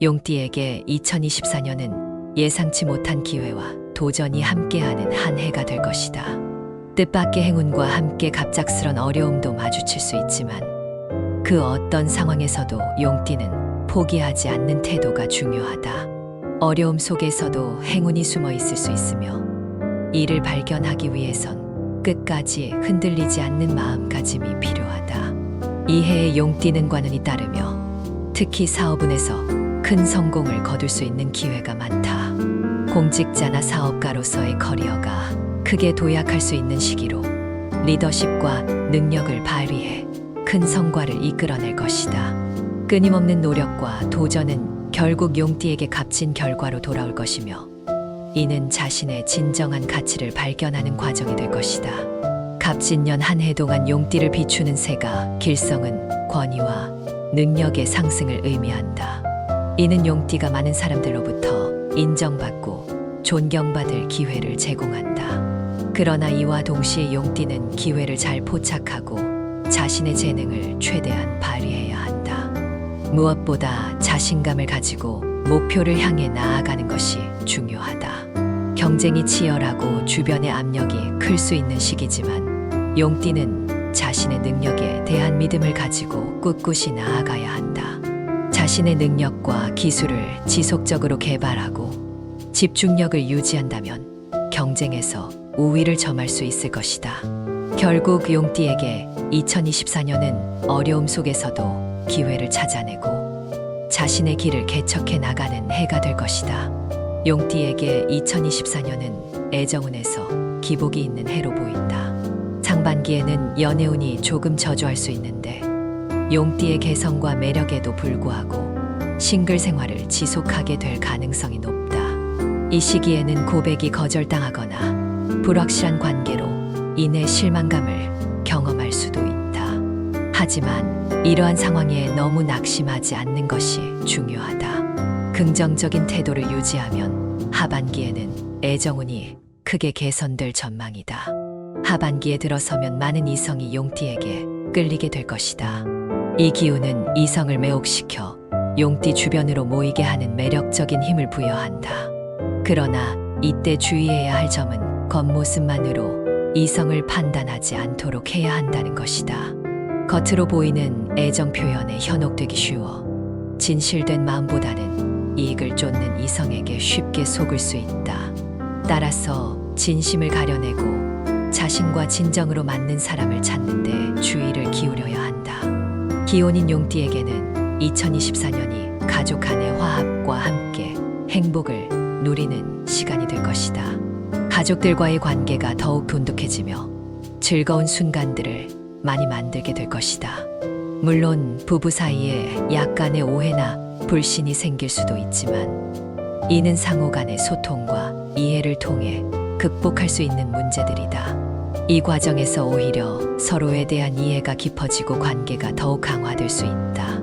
용띠에게 2024년은 예상치 못한 기회와 도전이 함께하는 한 해가 될 것이다. 뜻밖의 행운과 함께 갑작스런 어려움도 마주칠 수 있지만 그 어떤 상황에서도 용띠는 포기하지 않는 태도가 중요하다. 어려움 속에서도 행운이 숨어 있을 수 있으며 이를 발견하기 위해선 끝까지 흔들리지 않는 마음가짐이 필요하다. 이 해의 용띠는 관운이 따르며 특히 사업운에서 큰 성공을 거둘 수 있는 기회가 많다. 공직자나 사업가로서의 커리어가 크게 도약할 수 있는 시기로 리더십과 능력을 발휘해 큰 성과를 이끌어낼 것이다. 끊임없는 노력과 도전은 결국 용띠에게 값진 결과로 돌아올 것이며 이는 자신의 진정한 가치를 발견하는 과정이 될 것이다. 갑진년 한 해 동안 용띠를 비추는 새가 길성은 권위와 능력의 상승을 의미한다. 이는 용띠가 많은 사람들로부터 인정받고 존경받을 기회를 제공한다. 그러나 이와 동시에 용띠는 기회를 잘 포착하고 자신의 재능을 최대한 발휘해야 한다. 무엇보다 자신감을 가지고 목표를 향해 나아가는 것이 중요하다. 경쟁이 치열하고 주변의 압력이 클 수 있는 시기지만 용띠는 자신의 능력에 대한 믿음을 가지고 꿋꿋이 나아가야 한다. 자신의 능력과 기술을 지속적으로 개발하고 집중력을 유지한다면 경쟁에서 우위를 점할 수 있을 것이다. 결국 용띠에게 2024년은 어려움 속에서도 기회를 찾아내고 자신의 길을 개척해 나가는 해가 될 것이다. 용띠에게 2024년은 애정운에서 기복이 있는 해로 보인다. 상반기에는 연애운이 조금 저조할 수 있는데 용띠의 개성과 매력에도 불구하고 싱글 생활을 지속하게 될 가능성이 높다. 이 시기에는 고백이 거절당하거나 불확실한 관계로 인해 실망감을 경험할 수도 있다. 하지만 이러한 상황에 너무 낙심하지 않는 것이 중요하다. 긍정적인 태도를 유지하면 하반기에는 애정운이 크게 개선될 전망이다. 하반기에 들어서면 많은 이성이 용띠에게 끌리게 될 것이다. 이 기운은 이성을 매혹시켜 용띠 주변으로 모이게 하는 매력적인 힘을 부여한다. 그러나 이때 주의해야 할 점은 겉모습만으로 이성을 판단하지 않도록 해야 한다는 것이다. 겉으로 보이는 애정 표현에 현혹되기 쉬워 진실된 마음보다는 이익을 쫓는 이성에게 쉽게 속을 수 있다. 따라서 진심을 가려내고 자신과 진정으로 맞는 사람을 찾는 데 주의를 기울여야 한다. 기혼인 용띠에게는 2024년이 가족 간의 화합과 함께 행복을 누리는 시간이 될 것이다. 가족들과의 관계가 더욱 돈독해지며 즐거운 순간들을 많이 만들게 될 것이다. 물론 부부 사이에 약간의 오해나 불신이 생길 수도 있지만 이는 상호 간의 소통과 이해를 통해 극복할 수 있는 문제들이다. 이 과정에서 오히려 서로에 대한 이해가 깊어지고 관계가 더욱 강화될 수 있다.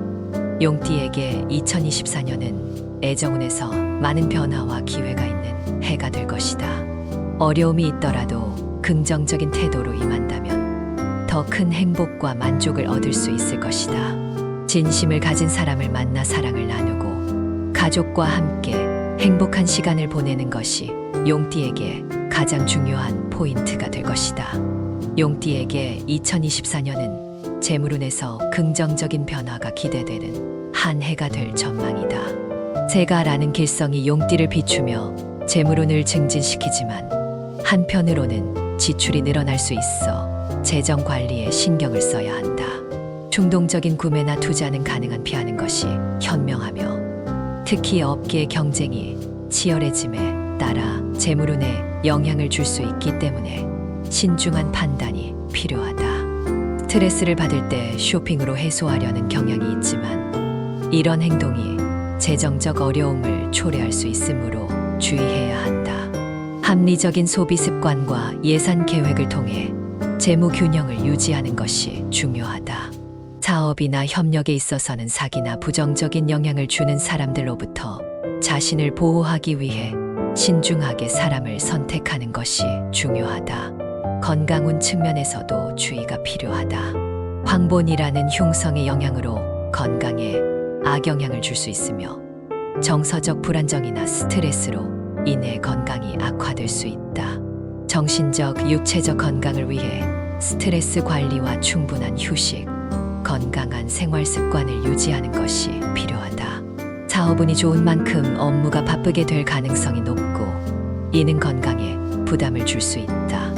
용띠에게 2024년은 애정운에서 많은 변화와 기회가 있는 해가 될 것이다. 어려움이 있더라도 긍정적인 태도로 임한다면 더 큰 행복과 만족을 얻을 수 있을 것이다. 진심을 가진 사람을 만나 사랑을 나누고 가족과 함께 행복한 시간을 보내는 것이 용띠에게 가장 중요한 포인트가 될 것이다. 용띠에게 2024년은 재물운에서 긍정적인 변화가 기대되는 한 해가 될 전망이다. 새가라는 길성이 용띠를 비추며 재물운을 증진시키지만 한편으로는 지출이 늘어날 수 있어 재정 관리에 신경을 써야 한다. 충동적인 구매나 투자는 가능한 피하는 것이 현명하며 특히 업계의 경쟁이 치열해짐에 따라 재물운에 영향을 줄 수 있기 때문에 신중한 판단이 필요하다. 스트레스를 받을 때 쇼핑으로 해소하려는 경향이 있지만 이런 행동이 재정적 어려움을 초래할 수 있으므로 주의해야 한다. 합리적인 소비 습관과 예산 계획을 통해 재무 균형을 유지하는 것이 중요하다. 사업이나 협력에 있어서는 사기나 부정적인 영향을 주는 사람들로부터 자신을 보호하기 위해 신중하게 사람을 선택하는 것이 중요하다. 건강운 측면에서도 주의가 필요하다. 황본이라는 흉성의 영향으로 건강에 악영향을 줄 수 있으며 정서적 불안정이나 스트레스로 인해 건강이 악화될 수 있다. 정신적, 육체적 건강을 위해 스트레스 관리와 충분한 휴식, 건강한 생활 습관을 유지하는 것이 필요하다. 사업운이 좋은 만큼 업무가 바쁘게 될 가능성이 높고 이는 건강에 부담을 줄 수 있다.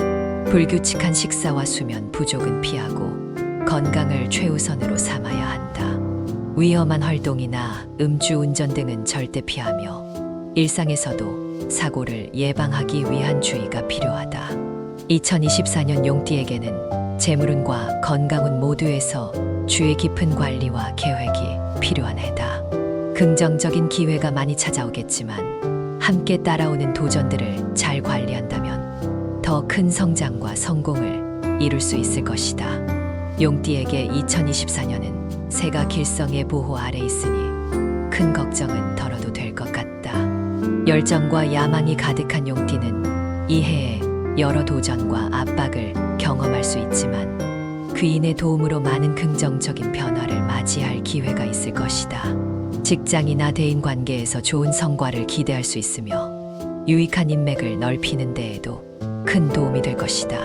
불규칙한 식사와 수면 부족은 피하고 건강을 최우선으로 삼아야 한다. 위험한 활동이나 음주운전 등은 절대 피하며 일상에서도 사고를 예방하기 위한 주의가 필요하다. 2024년 용띠에게는 재물운과 건강운 모두에서 주의 깊은 관리와 계획이 필요한 해다. 긍정적인 기회가 많이 찾아오겠지만 함께 따라오는 도전들을 잘 관리한다면 더 큰 성장과 성공을 이룰 수 있을 것이다. 용띠에게 2024년은 새가 길성의 보호 아래 있으니 큰 걱정은 덜어도 될 것 같다. 열정과 야망이 가득한 용띠는 이 해에 여러 도전과 압박을 경험할 수 있지만 귀인의 도움으로 많은 긍정적인 변화를 맞이할 기회가 있을 것이다. 직장이나 대인 관계에서 좋은 성과를 기대할 수 있으며 유익한 인맥을 넓히는 데에도 큰 도움이 될 것이다.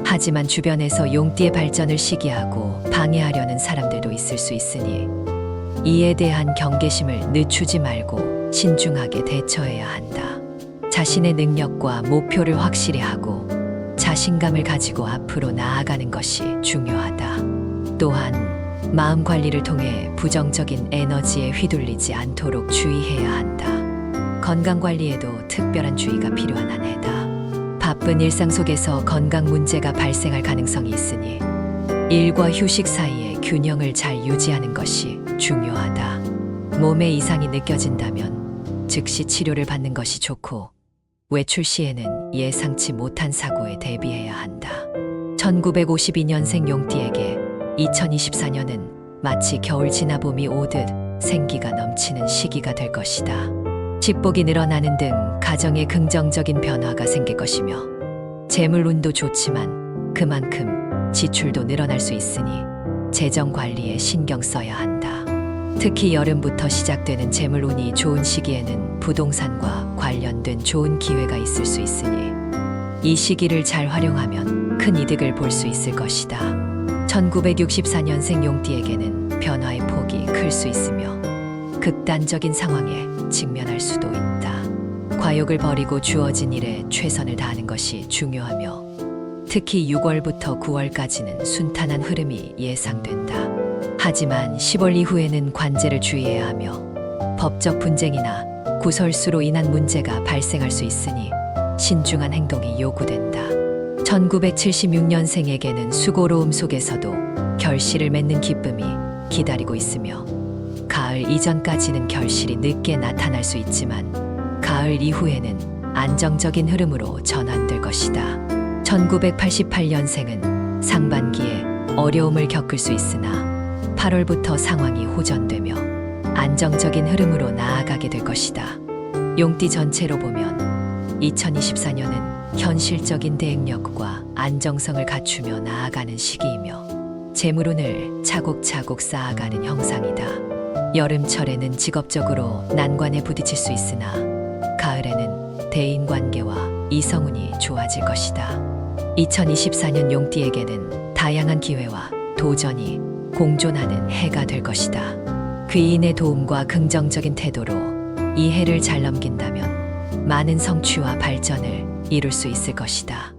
하지만 주변에서 용띠의 발전을 시기하고 방해하려는 사람들도 있을 수 있으니 이에 대한 경계심을 늦추지 말고 신중하게 대처해야 한다. 자신의 능력과 목표를 확실히 하고 자신감을 가지고 앞으로 나아가는 것이 중요하다. 또한 마음 관리를 통해 부정적인 에너지에 휘둘리지 않도록 주의해야 한다. 건강 관리에도 특별한 주의가 필요한 한 해다. 바쁜 일상 속에서 건강 문제가 발생할 가능성이 있으니 일과 휴식 사이에 균형을 잘 유지하는 것이 중요하다. 몸에 이상이 느껴진다면 즉시 치료를 받는 것이 좋고 외출 시에는 예상치 못한 사고에 대비해야 한다. 1952년생 용띠에게 2024년은 마치 겨울 지나 봄이 오듯 생기가 넘치는 시기가 될 것이다. 집복이 늘어나는 등 가정에 긍정적인 변화가 생길 것이며 재물운도 좋지만 그만큼 지출도 늘어날 수 있으니 재정 관리에 신경 써야 한다. 특히 여름부터 시작되는 재물운이 좋은 시기에는 부동산과 관련된 좋은 기회가 있을 수 있으니 이 시기를 잘 활용하면 큰 이득을 볼 수 있을 것이다. 1964년생 용띠에게는 변화의 폭이 클 수 있으며 극단적인 상황에 직면할 수도 있다. 과욕을 버리고 주어진 일에 최선을 다하는 것이 중요하며 특히 6월부터 9월까지는 순탄한 흐름이 예상된다. 하지만 10월 이후에는 관제를 주의해야 하며 법적 분쟁이나 구설수로 인한 문제가 발생할 수 있으니 신중한 행동이 요구된다. 1976년생에게는 수고로움 속에서도 결실을 맺는 기쁨이 기다리고 있으며 가을 이전까지는 결실이 늦게 나타날 수 있지만 가을 이후에는 안정적인 흐름으로 전환될 것이다. 1988년생은 상반기에 어려움을 겪을 수 있으나 8월부터 상황이 호전되며 안정적인 흐름으로 나아가게 될 것이다. 용띠 전체로 보면 2024년은 현실적인 대응력과 안정성을 갖추며 나아가는 시기이며 재물운을 차곡차곡 쌓아가는 형상이다. 여름철에는 직업적으로 난관에 부딪힐 수 있으나 가을에는 대인관계와 이성운이 좋아질 것이다. 2024년 용띠에게는 다양한 기회와 도전이 공존하는 해가 될 것이다. 귀인의 도움과 긍정적인 태도로 이 해를 잘 넘긴다면 많은 성취와 발전을 이룰 수 있을 것이다.